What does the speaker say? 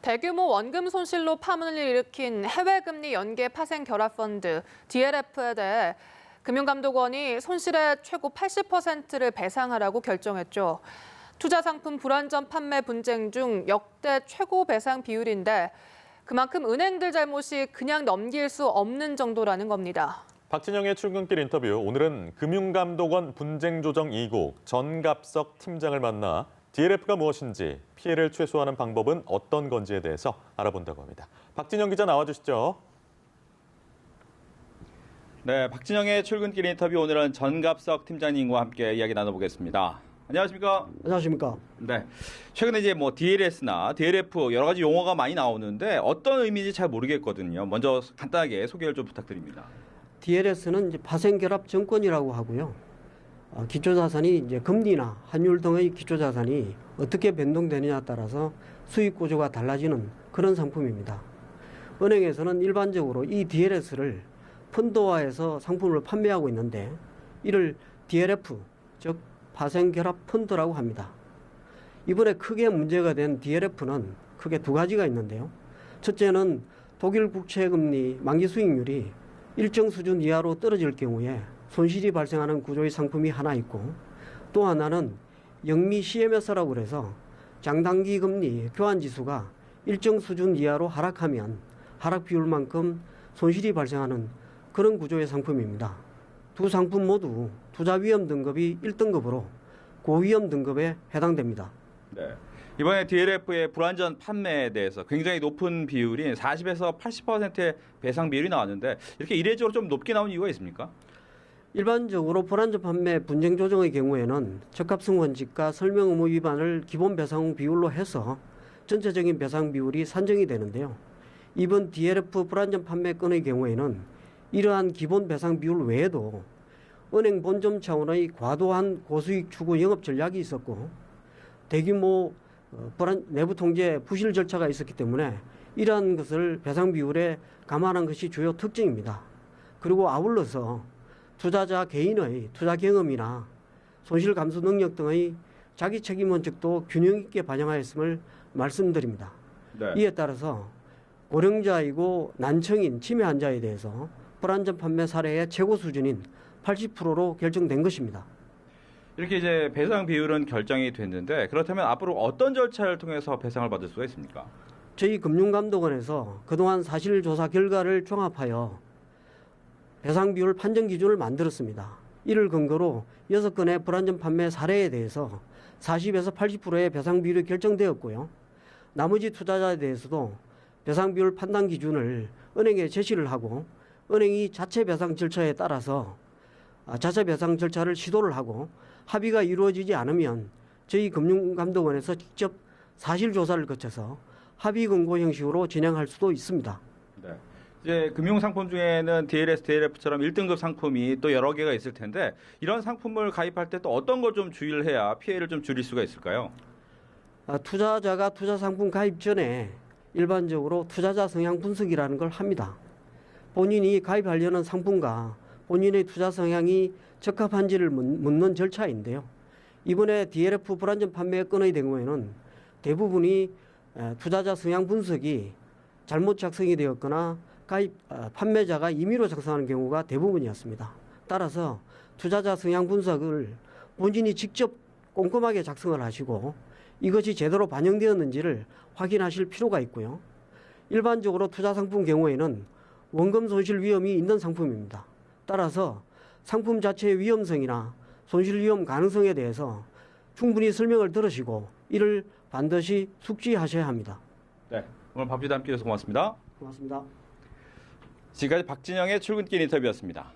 대규모 원금 손실로 파문을 일으킨 해외금리 연계 파생 결합 펀드 DLF에 대해 금융감독원이 손실의 최고 80%를 배상하라고 결정했죠. 투자 상품 불안전 판매 분쟁 중 역대 최고 배상 비율인데 그만큼 은행들 잘못이 그냥 넘길 수 없는 정도라는 겁니다. 박진영의 출근길 인터뷰, 오늘은 금융감독원 분쟁조정 2국 전갑석 팀장을 만나 DLF가 무엇인지, 피해를 최소화하는 방법은 어떤 건지에 대해서 알아본다고 합니다. 박진영 기자 나와주시죠. 네, 박진영의 출근길 인터뷰, 오늘은 전갑석 팀장님과 함께 이야기 나눠보겠습니다. 안녕하십니까? 안녕하십니까? 네, 최근에 이제 DLS나 DLF 여러 가지 용어가 많이 나오는데 어떤 의미인지 잘 모르겠거든요. 먼저 간단하게 소개를 좀 부탁드립니다. DLS는 이제 파생결합 증권이라고 하고요. 기초자산이 이제 금리나 환율 등의 기초자산이 어떻게 변동되느냐에 따라서 수익 구조가 달라지는 그런 상품입니다. 은행에서는 일반적으로 이 DLS를 펀드화해서 상품을 판매하고 있는데 이를 DLF, 즉 파생결합 펀드라고 합니다. 이번에 크게 문제가 된 DLF는 크게 두 가지가 있는데요. 첫째는 독일 국채금리 만기 수익률이 일정 수준 이하로 떨어질 경우에 손실이 발생하는 구조의 상품이 하나 있고, 또 하나는 영미 CMS라고 그래서 장단기 금리 교환지수가 일정 수준 이하로 하락하면 하락 비율만큼 손실이 발생하는 그런 구조의 상품입니다. 두 상품 모두 투자 위험 등급이 1등급으로 고위험 등급에 해당됩니다. 네. 이번에 DLF의 불안전 판매에 대해서 굉장히 높은 비율인 40에서 80%의 배상 비율이 나왔는데 이렇게 이례적으로 좀 높게 나온 이유가 있습니까? 일반적으로 불안전 판매 분쟁 조정의 경우에는 적합성 원칙과 설명 의무 위반을 기본 배상 비율로 해서 전체적인 배상 비율이 산정이 되는데요. 이번 DLF 불안전 판매 건의 경우에는 이러한 기본 배상 비율 외에도 은행 본점 차원의 과도한 고수익 추구 영업 전략이 있었고, 대규모 내부 통제 부실 절차가 있었기 때문에 이러한 것을 배상 비율에 감안한 것이 주요 특징입니다. 그리고 아울러서 투자자 개인의 투자 경험이나 손실 감수 능력 등의 자기 책임 원칙도 균형 있게 반영하였음을 말씀드립니다. 네. 이에 따라서 고령자이고 난청인 치매 환자에 대해서 불안전 판매 사례의 최고 수준인 80%로 결정된 것입니다. 이렇게 이제 배상 비율은 결정이 됐는데 그렇다면 앞으로 어떤 절차를 통해서 배상을 받을 수가 있습니까? 저희 금융감독원에서 그동안 사실조사 결과를 종합하여 배상 비율 판정 기준을 만들었습니다. 이를 근거로 6건의 불안전 판매 사례에 대해서 40에서 80%의 배상 비율이 결정되었고요. 나머지 투자자에 대해서도 배상 비율 판단 기준을 은행에 제시를 하고 은행이 자체 배상 절차에 따라서 자체 배상 절차를 시도를 하고 합의가 이루어지지 않으면 저희 금융감독원에서 직접 사실조사를 거쳐서 합의 권고 형식으로 진행할 수도 있습니다. 네. 이제 금융상품 중에는 DLS, DLF처럼 1등급 상품이 또 여러 개가 있을 텐데 이런 상품을 가입할 때 또 어떤 걸 좀 주의를 해야 피해를 좀 줄일 수가 있을까요? 투자자가 투자 상품 가입 전에 일반적으로 투자자 성향 분석이라는 걸 합니다. 본인이 가입하려는 상품과 본인의 투자 성향이 적합한지를 묻는 절차인데요. 이번에 DLF 불안전 판매 건의 경우에는 대부분이 투자자 성향 분석이 잘못 작성이 되었거나 판매자가 임의로 작성하는 경우가 대부분이었습니다. 따라서 투자자 성향 분석을 본인이 직접 꼼꼼하게 작성을 하시고 이것이 제대로 반영되었는지를 확인하실 필요가 있고요. 일반적으로 투자 상품 경우에는 원금 손실 위험이 있는 상품입니다. 따라서 상품 자체의 위험성이나 손실 위험 가능성에 대해서 충분히 설명을 들으시고 이를 반드시 숙지하셔야 합니다. 네, 오늘 밥주도 함께 해주셔서 고맙습니다. 고맙습니다. 지금까지 박진영의 출근길 인터뷰였습니다.